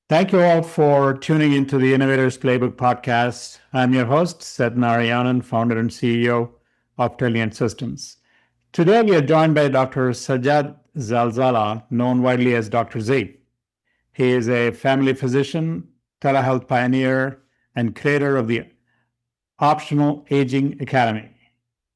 Thank you all for tuning into the Innovator's Playbook podcast. I'm your host, Seth Narayanan, founder and CEO of Telehealth Systems. Today, we are joined by Dr. Sajad Zalzala, known widely as Dr. Z. He is a family physician, telehealth pioneer, and creator of the Optional Aging Academy.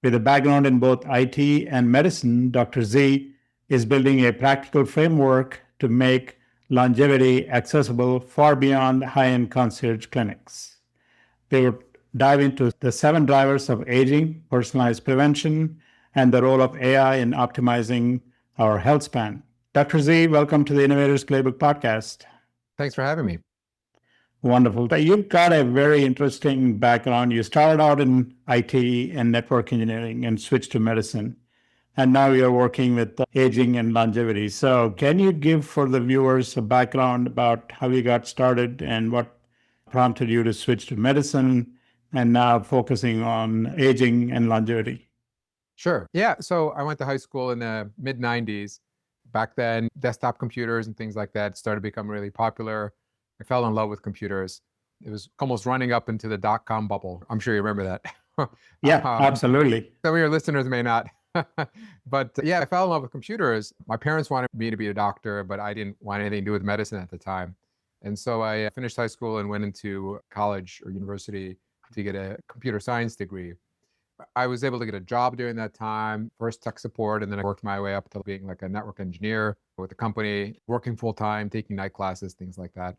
With a background in both IT and medicine, Dr. Z is building a practical framework to make longevity accessible far beyond high-end concierge clinics. They will dive into the 7 drivers of aging, personalized prevention, and the role of AI in optimizing our health span. Dr. Z, welcome to the Innovators Playbook podcast. Thanks for having me. Wonderful. You've got a very interesting background. You started out in IT and network engineering and switched to medicine. And now you're working with aging and longevity. So, can you give for the viewers a background about how you got started and what prompted you to switch to medicine and now focusing on aging and longevity? Sure. Yeah. So I went to high school in the mid 90s. Back then, desktop computers and things like that started to become really popular. I fell in love with computers. It was almost running up into the dot-com bubble. I'm sure you remember that. Yeah, absolutely. Some of your listeners may not. But yeah, I fell in love with computers. My parents wanted me to be a doctor, but I didn't want anything to do with medicine at the time. And so I finished high school and went into college or university to get a computer science degree. I was able to get a job during that time, first tech support, and then I worked my way up to being like a network engineer with the company, working full time, taking night classes, things like that.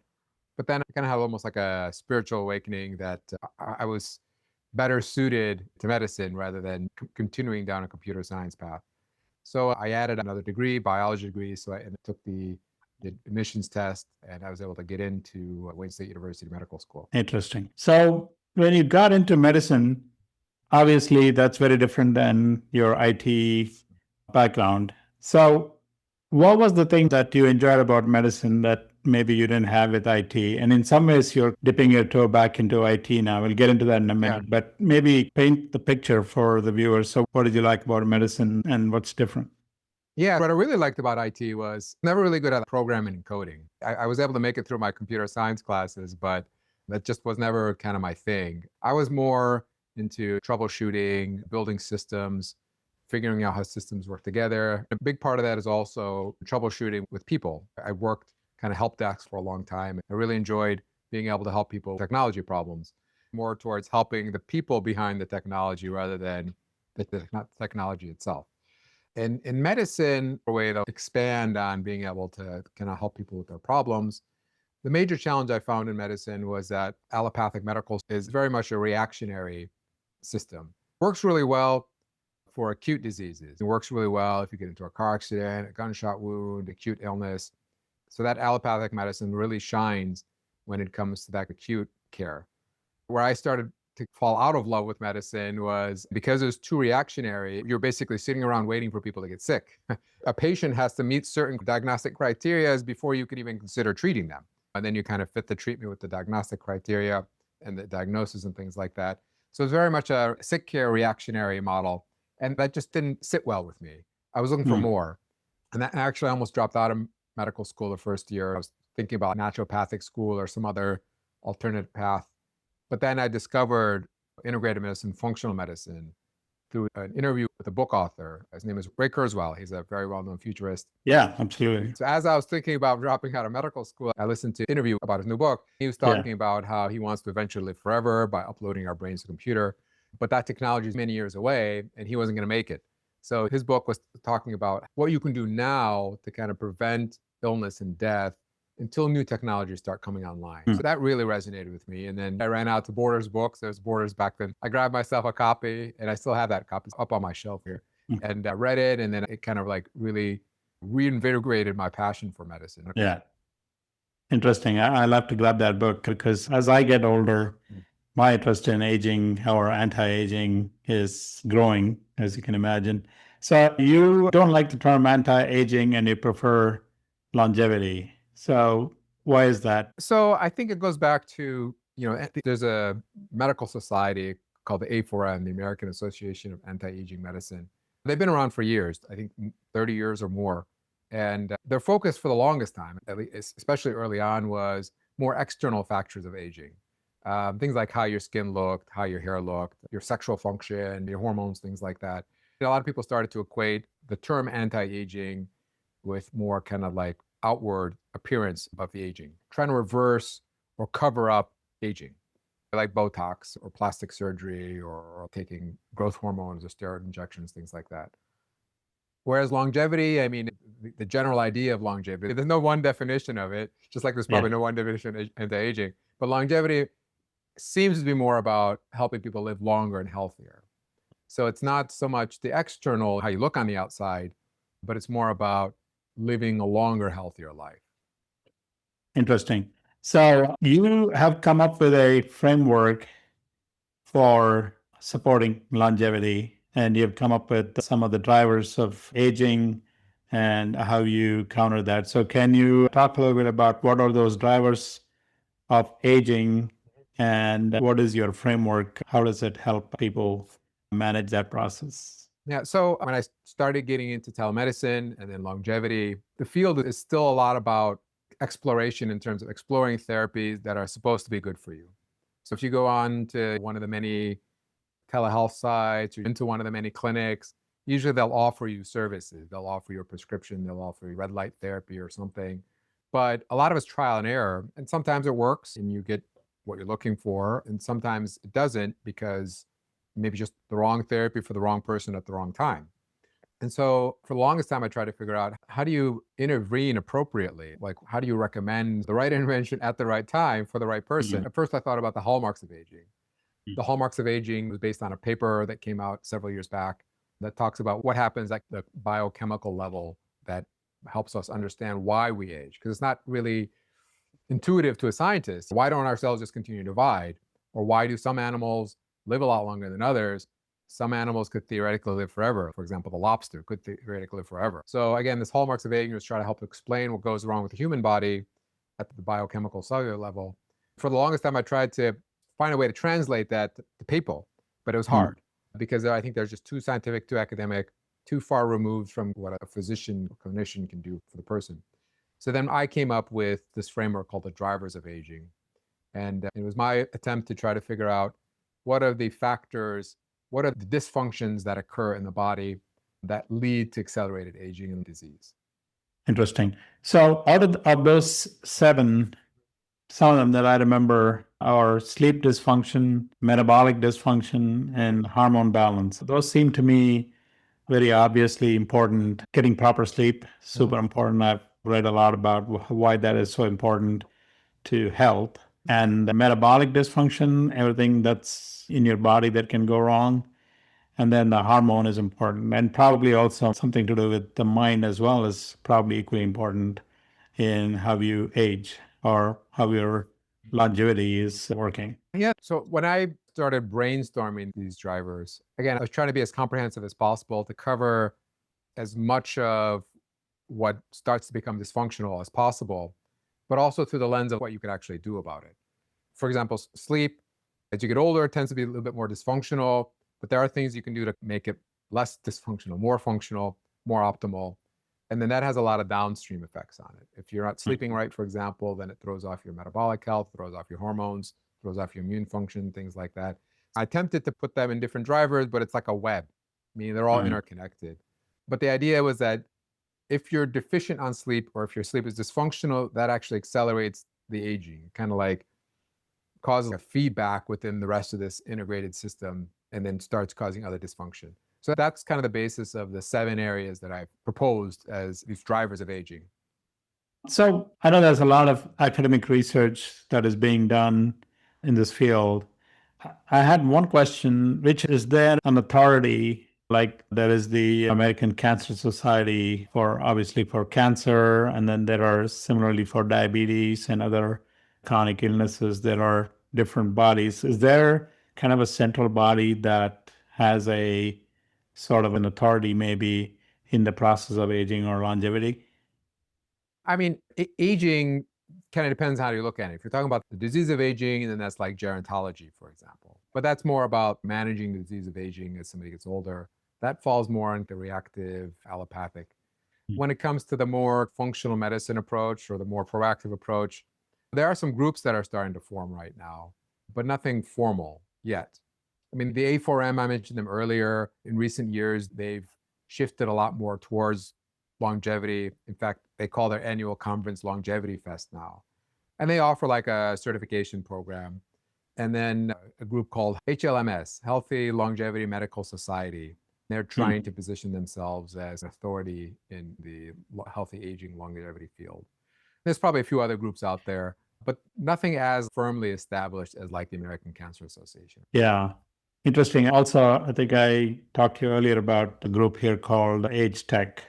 But then I kind of had almost like a spiritual awakening that I was better suited to medicine rather than continuing down a computer science path. So I added another degree, biology degree. So I took the admissions test and I was able to get into Wayne State University Medical School. Interesting. So, when you got into medicine, obviously that's very different than your IT background. So, what was the thing that you enjoyed about medicine that maybe you didn't have with IT? And in some ways, you're dipping your toe back into IT now. We'll get into that in a minute, but maybe paint the picture for the viewers. So, what did you like about medicine and what's different? Yeah, what I really liked about IT was never really good at programming and coding. I was able to make it through my computer science classes, but that just was never kind of my thing. I was more into troubleshooting, building systems, figuring out how systems work together. A big part of that is also troubleshooting with people. I worked kind of help desk for a long time. I really enjoyed being able to help people with technology problems, more towards helping the people behind the technology rather than the technology itself. And in medicine, a way to expand on being able to kind of help people with their problems. The major challenge I found in medicine was that allopathic medical is very much a reactionary system. Works really well for acute diseases. It works really well if you get into a car accident, a gunshot wound, acute illness. So that allopathic medicine really shines when it comes to that acute care. Where I started to fall out of love with medicine was because it was too reactionary. You're basically sitting around waiting for people to get sick. A patient has to meet certain diagnostic criteria before you can even consider treating them. And then you kind of fit the treatment with the diagnostic criteria and the diagnosis and things like that. So it's very much a sick care reactionary model. And that just didn't sit well with me. I was looking for more. And that actually almost dropped out of medical school the first year. I was thinking about naturopathic school or some other alternative path. But then I discovered integrative medicine, functional medicine, through an interview with a book author. His name is Ray Kurzweil. He's a very well-known futurist. Yeah, absolutely. So as I was thinking about dropping out of medical school, I listened to an interview about his new book. He was talking about how he wants to eventually live forever by uploading our brains to a computer. But that technology is many years away, and he wasn't going to make it. So his book was talking about what you can do now to kind of prevent illness and death until new technologies start coming online. So that really resonated with me. And then I ran out to Borders books. There was Borders back then. I grabbed myself a copy, and I still have that copy up on my shelf here. And I read it, and then it kind of like really reinvigorated my passion for medicine. Yeah. Interesting. I love to grab that book because as I get older, my interest in aging or anti-aging is growing, as you can imagine. So you don't like the term anti-aging and you prefer longevity. So why is that? So I think it goes back to, there's a medical society called the A4M, the American Association of Anti-Aging Medicine. They've been around for years, I think 30 years or more. And their focus for the longest time, at least, especially early on, was more external factors of aging. Things like how your skin looked, how your hair looked, your sexual function, your hormones, things like that. A lot of people started to equate the term anti-aging with more kind of like outward appearance of the aging, trying to reverse or cover up aging, like Botox or plastic surgery or taking growth hormones or steroid injections, things like that. Whereas longevity, I mean, the general idea of longevity, there's no one definition of it, just like there's probably no one definition of anti-aging. But longevity seems to be more about helping people live longer and healthier. So it's not so much the external, how you look on the outside, but it's more about living a longer, healthier life. Interesting. So you have come up with a framework for supporting longevity, and you've come up with some of the drivers of aging and how you counter that. So can you talk a little bit about what are those drivers of aging and what is your framework? How does it help people manage that process? Yeah, so when I started getting into telemedicine and then longevity, the field is still a lot about exploration in terms of exploring therapies that are supposed to be good for you. So if you go on to one of the many telehealth sites or into one of the many clinics, usually they'll offer you services. They'll offer you a prescription, they'll offer you red light therapy or something. But a lot of it's trial and error. And sometimes it works and you get what you're looking for. And sometimes it doesn't because maybe just the wrong therapy for the wrong person at the wrong time. And so for the longest time, I tried to figure out how do you intervene appropriately? Like, how do you recommend the right intervention at the right time for the right person? Mhm. At first, I thought about the hallmarks of aging. The hallmarks of aging was based on a paper that came out several years back that talks about what happens at the biochemical level that helps us understand why we age. Because it's not really intuitive to a scientist. Why don't our cells just continue to divide? Or why do some animals live a lot longer than others? Some animals could theoretically live forever. For example, the lobster could theoretically live forever. So again, this hallmarks of aging was trying to help explain what goes wrong with the human body at the biochemical cellular level. For the longest time, I tried to find a way to translate that to people, but it was hard because I think they're just too scientific, too academic, too far removed from what a physician or clinician can do for the person. So then I came up with this framework called the drivers of aging. And it was my attempt to try to figure out what are the factors, what are the dysfunctions that occur in the body that lead to accelerated aging and disease. Interesting. So of those seven, some of them that I remember are sleep dysfunction, metabolic dysfunction, and hormone balance. Those seem to me very obviously important. Getting proper sleep, super important. I've read a lot about why that is so important to health. And metabolic dysfunction, everything that's in your body that can go wrong. And then the hormone is important, and probably also something to do with the mind as well is probably equally important in how you age or how your longevity is working. Yeah. So when I started brainstorming these drivers, again, I was trying to be as comprehensive as possible to cover as much of what starts to become dysfunctional as possible, but also through the lens of what you could actually do about it. For example, sleep, as you get older, it tends to be a little bit more dysfunctional, but there are things you can do to make it less dysfunctional, more functional, more optimal. And then that has a lot of downstream effects on it. If you're not sleeping right, for example, then it throws off your metabolic health, throws off your hormones, throws off your immune function, things like that. I attempted to put them in different drivers, but it's like a web, meaning they're all Mhm. interconnected. But the idea was that if you're deficient on sleep or if your sleep is dysfunctional, that actually accelerates the aging, kind of like causes a feedback within the rest of this integrated system and then starts causing other dysfunction. So that's kind of the basis of the 7 areas that I've proposed as these drivers of aging. So I know there's a lot of academic research that is being done in this field. I had one question, which is there an authority like there is the American Cancer Society for obviously for cancer, and then there are similarly for diabetes and other chronic illnesses. There are different bodies. Is there kind of a central body that has a sort of an authority maybe in the process of aging or longevity? I mean, aging kind of depends how you look at it. If you're talking about the disease of aging, then that's like gerontology, for example. But that's more about managing the disease of aging as somebody gets older. That falls more into reactive, allopathic. When it comes to the more functional medicine approach or the more proactive approach, There are some groups that are starting to form right now, but nothing formal yet. I mean, the A4M, I mentioned them earlier. In recent years, they've shifted a lot more towards longevity. In fact, they call their annual conference Longevity Fest now. And they offer like a certification program. And then a group called HLMS, Healthy Longevity Medical Society. They're trying to position themselves as an authority in the healthy aging longevity field. There's probably a few other groups out there, but nothing as firmly established as like the American Cancer Association. Yeah. Interesting. Also, I think I talked to you earlier about a group here called Age Tech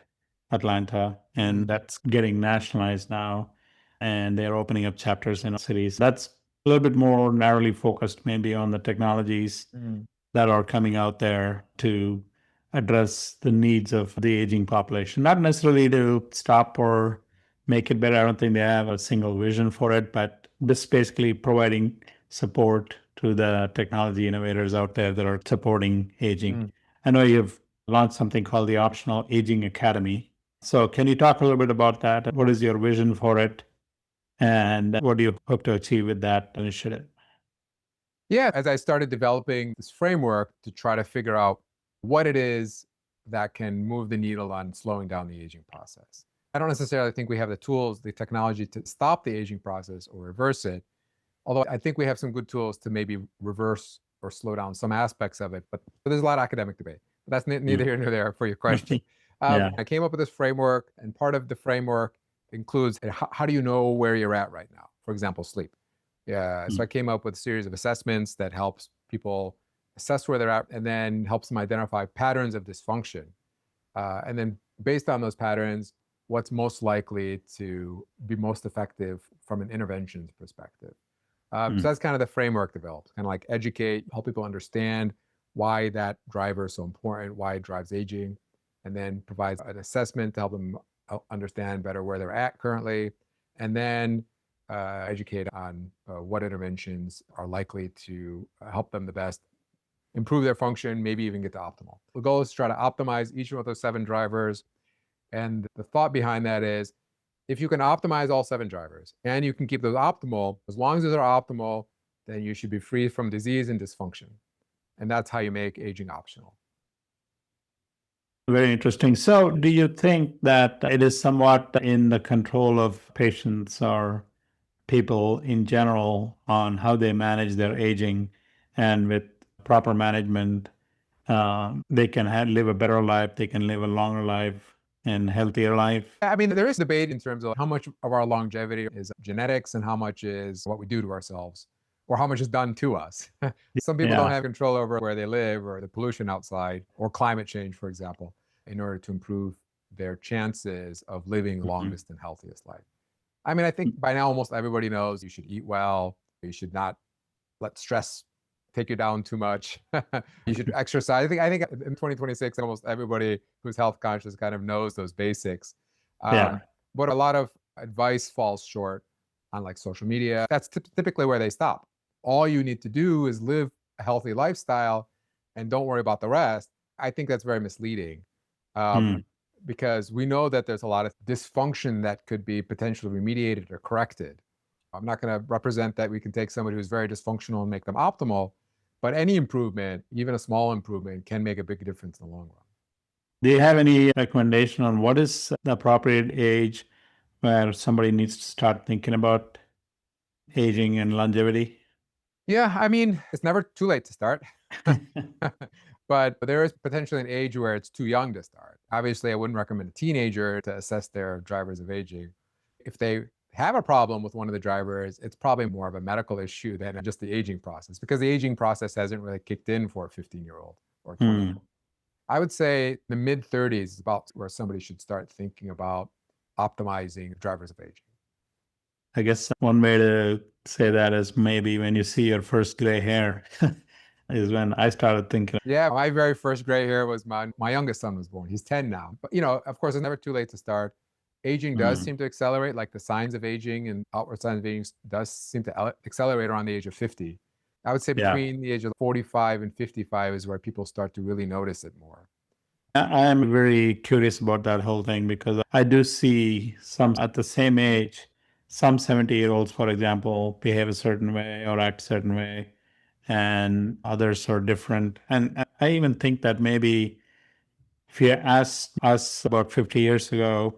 Atlanta, and that's getting nationalized now. And they're opening up chapters in cities. That's a little bit more narrowly focused, maybe on the technologies that are coming out there to address the needs of the aging population. Not necessarily to stop or make it better. I don't think they have a single vision for it, but just basically providing support to the technology innovators out there that are supporting aging. I know you've launched something called the Optional Aging Academy. So can you talk a little bit about that? What is your vision for it? And what do you hope to achieve with that initiative? Yeah, as I started developing this framework to try to figure out what it is that can move the needle on slowing down the aging process. I don't necessarily think we have the tools, the technology to stop the aging process or reverse it. Although I think we have some good tools to maybe reverse or slow down some aspects of it. But there's a lot of academic debate. But that's neither here nor there for your question. Yeah. I came up with this framework, and part of the framework includes how do you know where you're at right now? For example, sleep. Yeah. So I came up with a series of assessments that helps people assess where they're at and then helps them identify patterns of dysfunction. And then based on those patterns, what's most likely to be most effective from an interventions perspective. So that's kind of the framework developed, kind of like educate, help people understand why that driver is so important, why it drives aging, and then provides an assessment to help them understand better where they're at currently, and then educate on what interventions are likely to help them the best, improve their function, maybe even get to optimal. The goal is to try to optimize each one of those 7 drivers. And the thought behind that is, if you can optimize all 7 drivers and you can keep those optimal, as long as those are optimal, then you should be free from disease and dysfunction. And that's how you make aging optional. Very interesting. So, do you think that it is somewhat in the control of patients or people in general on how they manage their aging, and with proper management, they can live a better life, they can live a longer life and healthier life? I mean, there is debate in terms of how much of our longevity is genetics and how much is what we do to ourselves or how much is done to us. Some people don't Yeah. have control over where they live or the pollution outside or climate change, for example, in order to improve their chances of living the longest and healthiest life. I mean, I think by now almost everybody knows you should eat well, you should not let stress take you down too much. You should exercise. I think in 2026, almost everybody who's health conscious kind of knows those basics. Yeah. But a lot of advice falls short on like social media. That's typically where they stop. All you need to do is live a healthy lifestyle and don't worry about the rest. I think that's very misleading. Because we know that there's a lot of dysfunction that could be potentially remediated or corrected. I'm not going to represent that we can take somebody who's very dysfunctional and make them optimal, but any improvement, even a small improvement, can make a big difference in the long run. Do you have any recommendation on what is the appropriate age where somebody needs to start thinking about aging and longevity? Yeah, I mean, it's never too late to start. But there is potentially an age where it's too young to start. Obviously, I wouldn't recommend a teenager to assess their drivers of aging. If they have a problem with one of the drivers, it's probably more of a medical issue than just the aging process, because the aging process hasn't really kicked in for a 15-year-old or 20-year-old. I would say the mid-30s is about where somebody should start thinking about optimizing drivers of aging. I guess one way to say that is maybe when you see your first gray hair is when I started thinking. Yeah, my very first gray hair was my youngest son was born. He's 10 now. But, of course, it's never too late to start. Aging does seem to accelerate, like the signs of aging and outward signs of aging does seem to accelerate around the age of 50. I would say Yeah. between the age of 45 and 55 is where people start to really notice it more. I am very curious about that whole thing because I do see some at the same age, some 70-year-olds, for example, behave a certain way or act a certain way, and others are different. And I even think that maybe if you asked us about 50 years ago,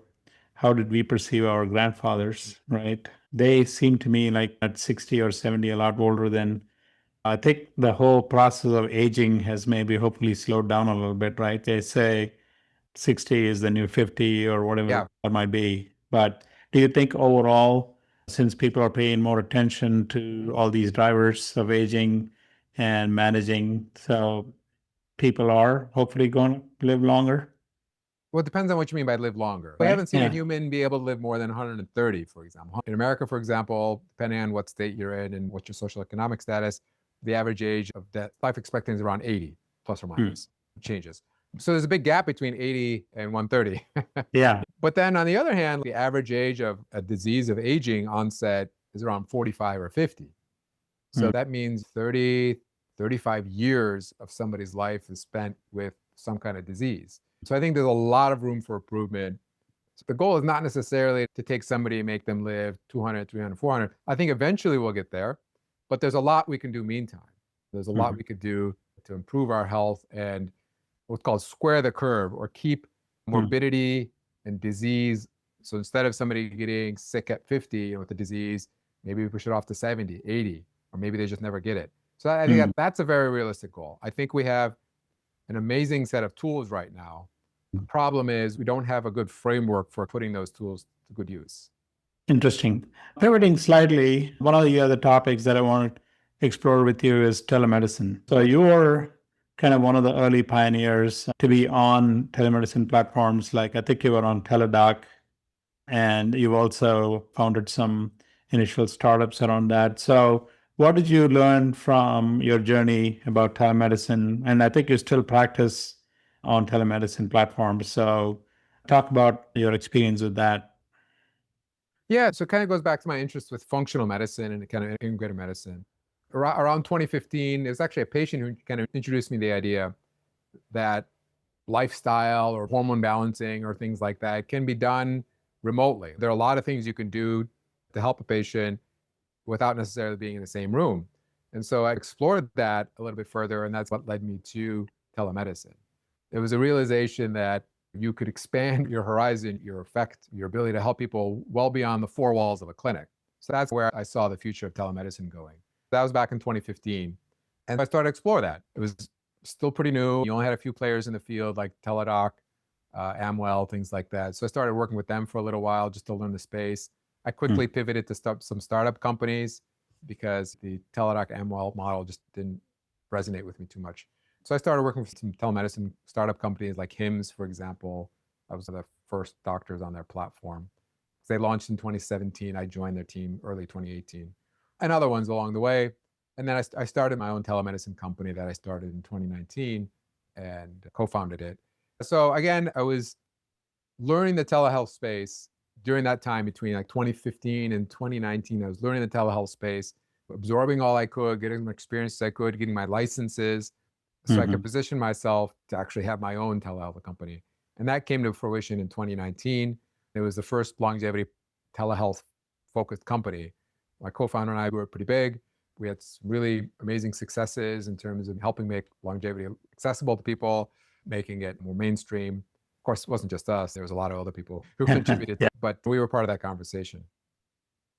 how did we perceive our grandfathers, right? They seem to me like at 60 or 70, a lot older than. I think the whole process of aging has maybe hopefully slowed down a little bit, right? They say 60 is the new 50 or whatever Yeah. it might be. But do you think overall, since people are paying more attention to all these drivers of aging and managing, so people are hopefully going to live longer? Well, it depends on what you mean by live longer. We Right? haven't seen a Yeah. human be able to live more than 130, for example. In America, for example, depending on what state you're in and what your social economic status, the average age of death, life expectancy is around 80, plus or Hmm. minus, changes. So there's a big gap between 80 and 130. Yeah. But then on the other hand, the average age of a disease of aging onset is around 45 or 50. Hmm. So that means 30, 35 years of somebody's life is spent with some kind of disease. So I think there's a lot of room for improvement. So the goal is not necessarily to take somebody and make them live 200, 300, 400. I think eventually we'll get there, but there's a lot we can do meantime. There's a lot Mhm. we could do to improve our health and what's called square the curve or keep Hmm. morbidity and disease. So instead of somebody getting sick at 50 with the disease, maybe we push it off to 70, 80, or maybe they just never get it. So I think Hmm. that's a very realistic goal. I think we have an amazing set of tools right now. The problem is we don't have a good framework for putting those tools to good use. Interesting. Pivoting slightly, one of the other topics that I want to explore with you is telemedicine. So you were kind of one of the early pioneers to be on telemedicine platforms. Like I think you were on Teledoc, and you've also founded some initial startups around that. So what did you learn from your journey about telemedicine? And I think you still practice on telemedicine platforms. So talk about your experience with that. Yeah, so it kind of goes back to my interest with functional medicine and kind of integrated medicine. Around 2015, there's actually a patient who kind of introduced me the idea that lifestyle or hormone balancing or things like that can be done remotely. There are a lot of things you can do to help a patient without necessarily being in the same room. And so I explored that a little bit further, and that's what led me to telemedicine. It was a realization that you could expand your horizon, your effect, your ability to help people well beyond the four walls of a clinic. So that's where I saw the future of telemedicine going. That was back in 2015. And I started to explore that. It was still pretty new. You only had a few players in the field like Teladoc, Amwell, things like that. So I started working with them for a little while just to learn the space. I quickly pivoted to start some startup companies because the Teladoc Amwell model just didn't resonate with me too much. So I started working with some telemedicine startup companies like HIMSS, for example. I was the first doctors on their platform. They launched in 2017. I joined their team early 2018, and other ones along the way. And then I started my own telemedicine company that I started in 2019 and co-founded it. So again, I was learning the telehealth space during that time between like 2015 and 2019. I was learning the telehealth space, absorbing all I could, getting the experiences I could, getting my licenses so I could Mhm. position myself to actually have my own telehealth company. And that came to fruition in 2019. It was the first longevity telehealth focused company. My co-founder and I were pretty big. We had some really amazing successes in terms of helping make longevity accessible to people, making it more mainstream. Of course, it wasn't just us. There was a lot of other people who contributed, Yeah. but we were part of that conversation.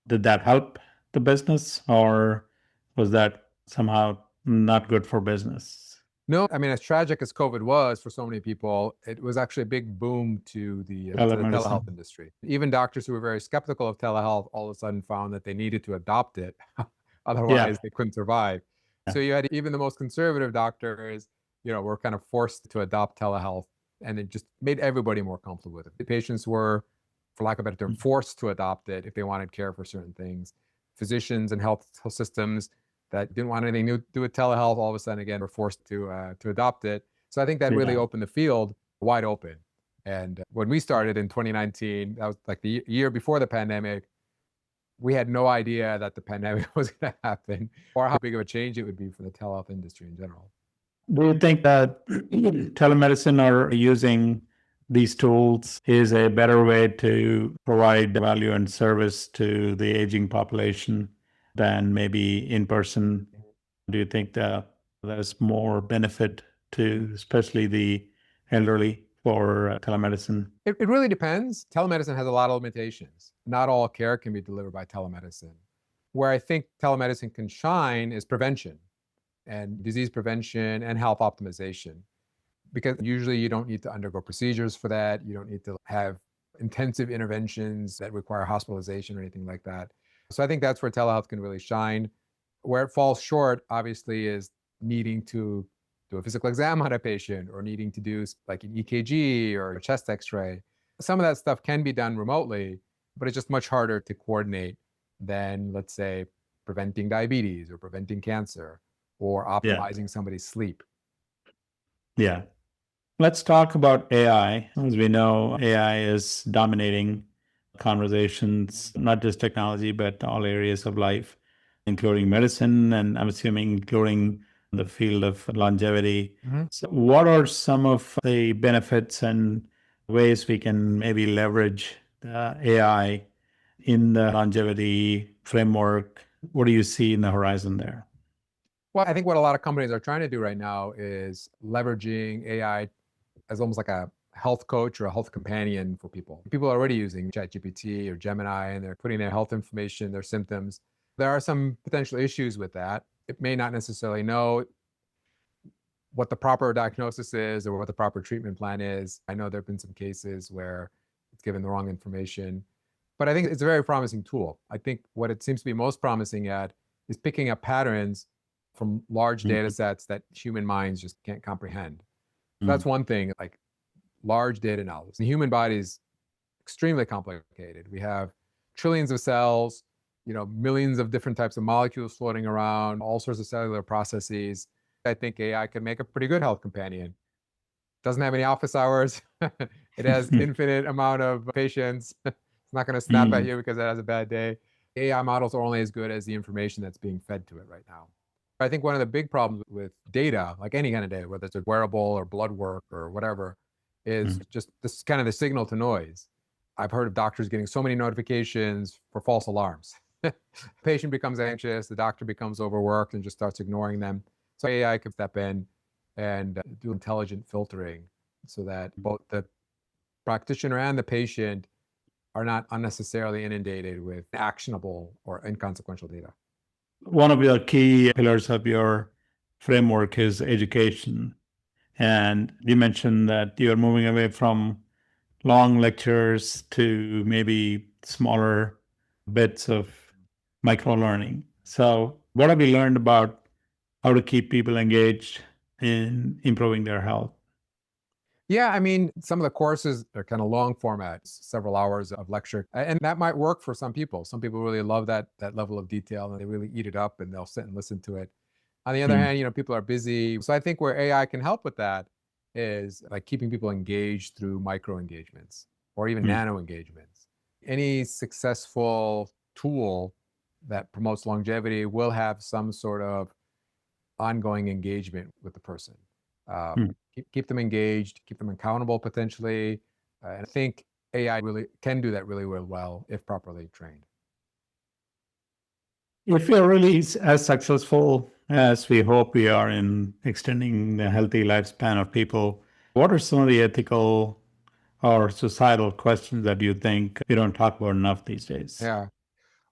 Did that help the business, or was that somehow not good for business? No, I mean, as tragic as COVID was for so many people, it was actually a big boom to the telehealth Telemedicine. industry. Even doctors who were very skeptical of telehealth all of a sudden found that they needed to adopt it. Yeah. Otherwise, they couldn't survive. So you had even the most conservative doctors, were kind of forced to adopt telehealth, and it just made everybody more comfortable with it. The patients were, for lack of a better term, forced to adopt it if they wanted care for certain things. Physicians and health systems that didn't want anything to do with telehealth, all of a sudden again were forced to adopt it. So I think that really Yeah. opened the field wide open. And when we started in 2019, that was like the year before the pandemic. We had no idea that the pandemic was going to happen or how big of a change it would be for the telehealth industry in general. Do you think that telemedicine are using these tools is a better way to provide value and service to the aging population than maybe in person? Do you think that there's more benefit to especially the elderly for telemedicine? It really depends. Telemedicine has a lot of limitations. Not all care can be delivered by telemedicine. Where I think telemedicine can shine is prevention and disease prevention and health optimization. Because usually you don't need to undergo procedures for that. You don't need to have intensive interventions that require hospitalization or anything like that. So I think that's where telehealth can really shine. Where it falls short, obviously, is needing to do a physical exam on a patient or needing to do like an EKG or a chest x-ray. Some of that stuff can be done remotely, but it's just much harder to coordinate than, let's say, preventing diabetes or preventing cancer or Yeah. optimizing somebody's sleep. Yeah. Let's talk about AI. As we know, AI is dominating conversations, not just technology, but all areas of life, including medicine, and I'm assuming including the field of longevity. So, what are some of the benefits and ways we can maybe leverage AI in the longevity framework? What do you see in the horizon there? Well, I think what a lot of companies are trying to do right now is leveraging AI as almost like a health coach or a health companion for people. People are already using ChatGPT or Gemini, and they're putting their health information, their symptoms. There are some potential issues with that. It may not necessarily know what the proper diagnosis is or what the proper treatment plan is. I know there have been some cases where it's given the wrong information, but I think it's a very promising tool. I think what it seems to be most promising at is picking up patterns from large data sets that human minds just can't comprehend. So that's one thing, like large data analysis. The human body is extremely complicated. We have trillions of cells, millions of different types of molecules floating around, all sorts of cellular processes. I think AI can make a pretty good health companion. Doesn't have any office hours. It has infinite amount of patience. It's not going to snap at you because it has a bad day. AI models are only as good as the information that's being fed to it right now. I think one of the big problems with data, like any kind of data, whether it's a wearable or blood work or whatever, is just this kind of the signal to noise. I've heard of doctors getting so many notifications for false alarms. The patient becomes anxious, the doctor becomes overworked and just starts ignoring them. So AI can step in and do intelligent filtering so that both the practitioner and the patient are not unnecessarily inundated with actionable or inconsequential data. One of the key pillars of your framework is education. And you mentioned that you're moving away from long lectures to maybe smaller bits of micro learning. So, what have you learned about how to keep people engaged in improving their health? Yeah, I mean, some of the courses are kind of long formats, several hours of lecture, and that might work for some people. Some people really love that level of detail, and they really eat it up, and they'll sit and listen to it. On the other hand, people are busy. So I think where AI can help with that is like keeping people engaged through micro engagements or even nano engagements. Any successful tool that promotes longevity will have some sort of ongoing engagement with the person. Keep them engaged, keep them accountable potentially. And I think AI really can do that really well if properly trained. If we are really as successful as we hope we are in extending the healthy lifespan of people, what are some of the ethical or societal questions that you think we don't talk about enough these days? Yeah.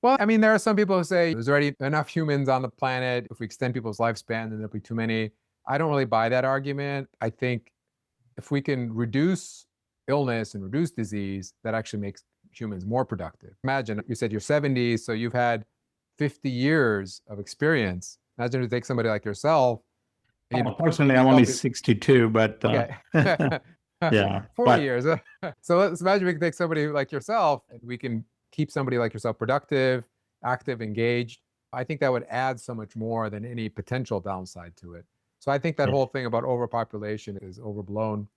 Well, I mean, there are some people who say there's already enough humans on the planet. If we extend people's lifespan, then there'll be too many. I don't really buy that argument. I think if we can reduce illness and reduce disease, that actually makes humans more productive. Imagine you said you're 70, so you've had 50 years of experience. Imagine to take somebody like yourself. Personally, I'm only 62, but okay. yeah, 40 years. So let's imagine we can take somebody like yourself and we can keep somebody like yourself productive, active, engaged. I think that would add so much more than any potential downside to it. So I think that whole thing about overpopulation is overblown.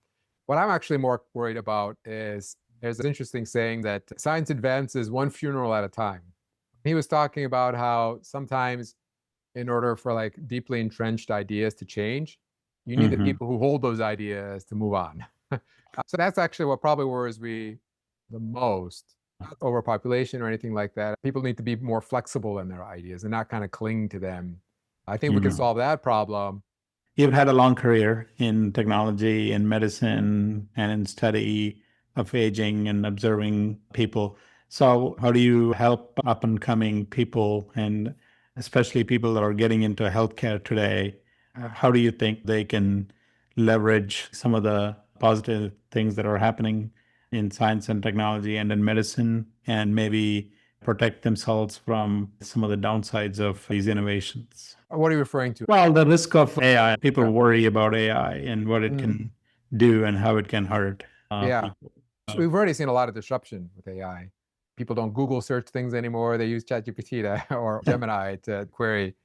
What I'm actually more worried about is there's this interesting saying that science advances one funeral at a time. He was talking about how sometimes in order for like deeply entrenched ideas to change, you need the people who hold those ideas to move on. So that's actually what probably worries me the most. Not overpopulation or anything like that. People need to be more flexible in their ideas and not kind of cling to them. I think we can Mhm. solve that problem. You've had a long career in technology, in medicine, and in study of aging and observing people. So, how do you help up and coming people, and especially people that are getting into healthcare today? How do you think they can leverage some of the positive things that are happening in science and technology and in medicine, and maybe protect themselves from some of the downsides of these innovations? What are you referring to? Well, the risk of AI, Yeah. people worry about AI and what it Mm, can do and how it can hurt yeah. people. So we've already seen a lot of disruption with AI. People don't Google search things anymore. They use ChatGPT or Gemini to query.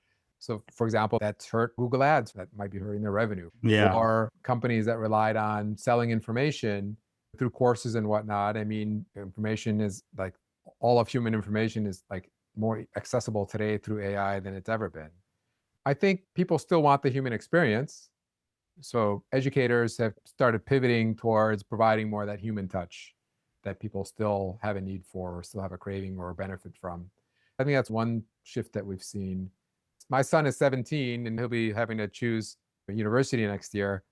So, for example, that's hurt Google Ads. That might be hurting their revenue. Yeah. Or companies that relied on selling information through courses and whatnot. I mean, information is like all of human information is like more accessible today through AI than it's ever been. I think people still want the human experience. So educators have started pivoting towards providing more of that human touch that people still have a need for or still have a craving or a benefit from. I think that's one shift that we've seen. My son is 17 and he'll be having to choose a university next year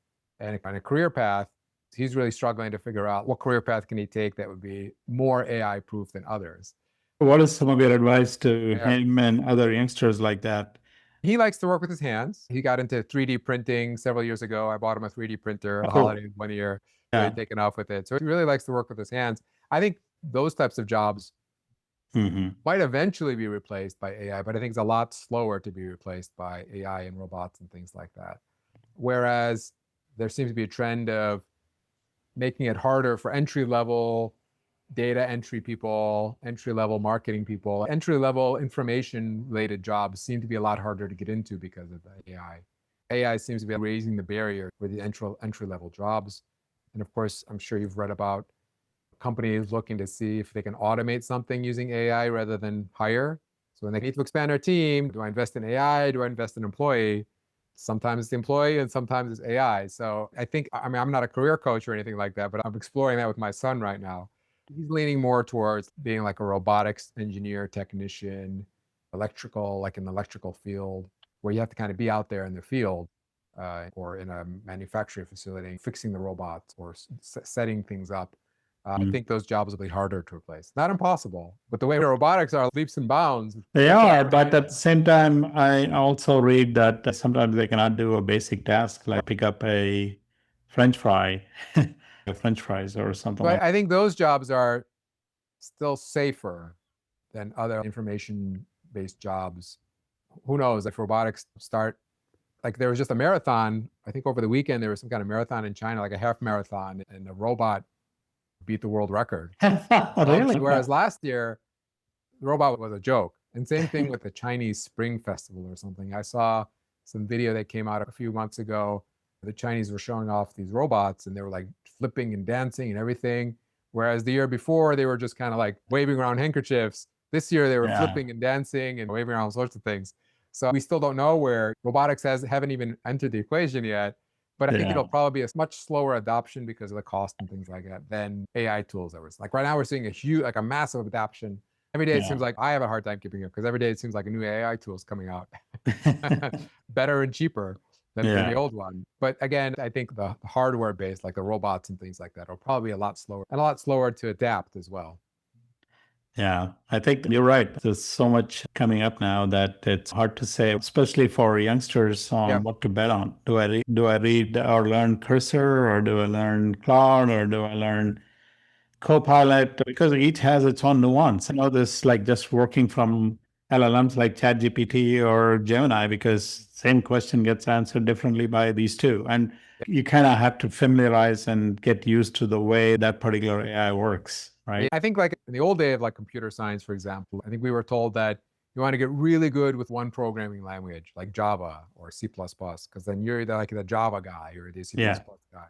and on a career path. He's really struggling to figure out what career path can he take that would be more AI proof than others. What is some of your advice to Yeah. him and other youngsters like that? He likes to work with his hands. He got into 3D printing several years ago. I bought him a 3D printer, Oh, the cool. holiday one year, really Yeah. taken off with it. So he really likes to work with his hands. I think those types of jobs Hmm. might eventually be replaced by AI, but I think it's a lot slower to be replaced by AI and robots and things like that. Whereas there seems to be a trend of making it harder for entry level data entry people, entry level marketing people, entry level information related jobs seem to be a lot harder to get into because of AI. AI seems to be raising the barrier for the entry level jobs. And of course, I'm sure you've read about companies looking to see if they can automate something using AI rather than hire. So when they need to expand their team, do I invest in AI? Do I invest in employee? Sometimes it's the employee and sometimes it's AI. So I think, I mean, I'm not a career coach or anything like that, but I'm exploring that with my son right now. He's leaning more towards being like a robotics engineer, technician, electrical, like in the electrical field, where you have to kind of be out there in the field or in a manufacturing facility, fixing the robots or setting things up. I think those jobs will be harder to replace. Not impossible, but the way robotics are leaps and bounds. They are, but at the same time, I also read that sometimes they cannot do a basic task like pick up a French fry, French fries or something like But I think those jobs are still safer than other information-based jobs. Who knows if robotics start, like there was just a marathon, I think over the weekend, there was some kind of marathon in China, like a half marathon, and a robot beat the world record. that. Really? Whereas last year, the robot was a joke. And same thing with the Chinese Spring Festival or something. I saw some video that came out a few months ago. The Chinese were showing off these robots and they were like flipping and dancing and everything. Whereas the year before, they were just kind of like waving around handkerchiefs. This year, they were Yeah. flipping and dancing and waving around all sorts of things. So we still don't know where robotics haven't even entered the equation yet. But I think Yeah. it'll probably be a much slower adoption because of the cost and things like that than AI tools. That was like right now we're seeing a huge, like a massive adoption. Every day it Yeah. seems like I have a hard time keeping up because every day it seems like a new AI tool is coming out, better and cheaper than the Yeah. old one. But again, I think the hardware based, like the robots and things like that, will probably be a lot slower and a lot slower to adapt as well. Yeah, I think you're right. There's so much coming up now that it's hard to say, especially for youngsters, on Yep. what to bet on. Do I read or learn Cursor, or do I learn Cloud, or do I learn Copilot? Because each has its own nuance. I know this like just working from LLMs like ChatGPT or Gemini, because same question gets answered differently by these two. And you kind of have to familiarize and get used to the way that particular AI works, right? I think like in the old day of like computer science, for example, I think we were told that you want to get really good with one programming language like Java or C++, because then you're either like the Java guy or the C++ Yeah. guy.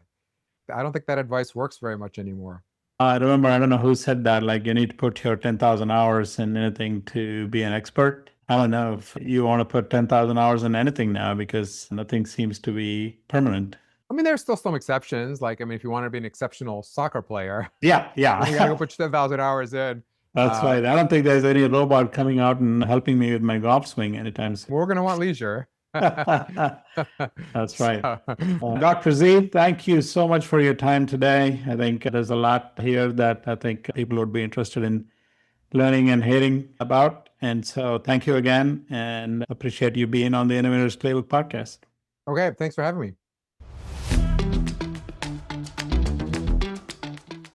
I don't think that advice works very much anymore. I remember, I don't know who said that, like you need to put your 10,000 hours in anything to be an expert. I don't know if you want to put 10,000 hours in anything now, because nothing seems to be permanent. I mean, there's still some exceptions. Like, I mean, if you want to be an exceptional soccer player, Yeah, you got to go yeah. put 10,000 hours in. That's right. I don't think there's any robot coming out and helping me with my golf swing anytime soon. We're going to want leisure. That's right. So, Dr. Z, thank you so much for your time today. I think there's a lot here that I think people would be interested in learning and hearing about. And so thank you again and appreciate you being on the Innovators Playbook podcast. okay, thanks for having me.